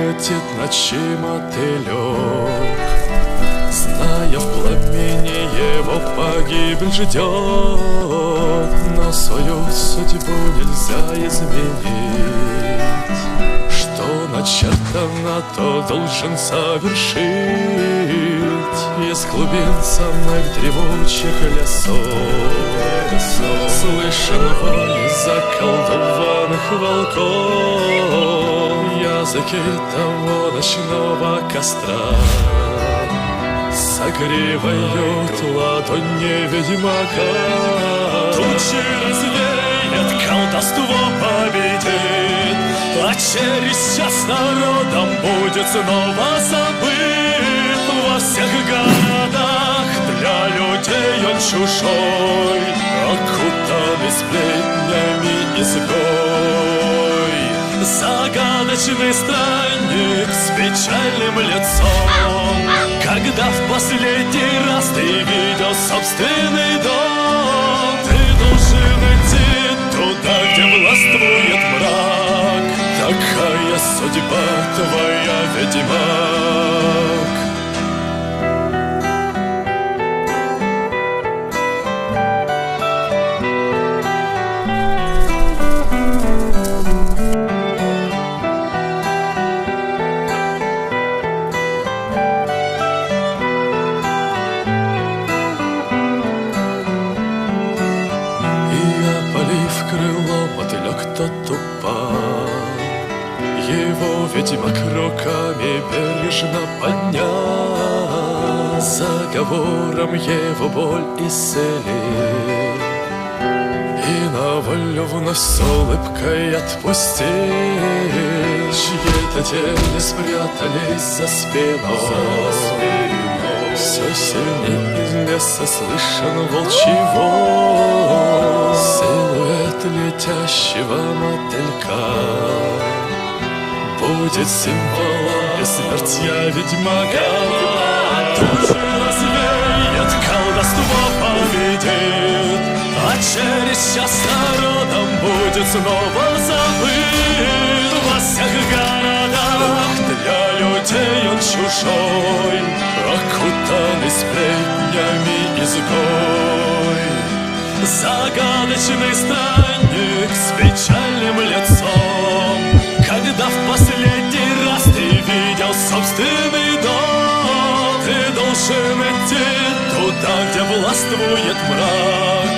летит ночи мотылек, зная в пламени его погибель ждет. Но свою судьбу нельзя изменить, что начертано, то должен совершить. Из глубин самых дремучих лесов слышен вой заколдованных волков, языки того ночного костра согревают ладони ведьмака. Тучи развеет, колдовство победит, а через час народом будет снова забыт. Во всех городах для людей он чужой, окутанный сплетнями изгой. Загадочный странник с печальным лицом, когда в последний раз ты видел собственный дом. Ты должен идти туда, где властвует мрак. Такая судьба твоя, ведьмак. Крыло мотылек тот упал, его ведьмак руками бережно поднял, заговором его боль исцелил и на волю вновь с улыбкой отпустил. Чьи-то тени спрятались за спиной, все сильнее из леса слышен волчий вой. Силуэт летящего мотылька будет символом бессмертия ведьмака. Тучи развеет, колдовство победит, а через час народом будет снова забыт. Во всех городах для людей он чужой, окутанный сплетнями изгой. Загадочный странник с печальным лицом, когда в последний раз ты видел собственный дом. Ты должен идти туда, где властвует мрак.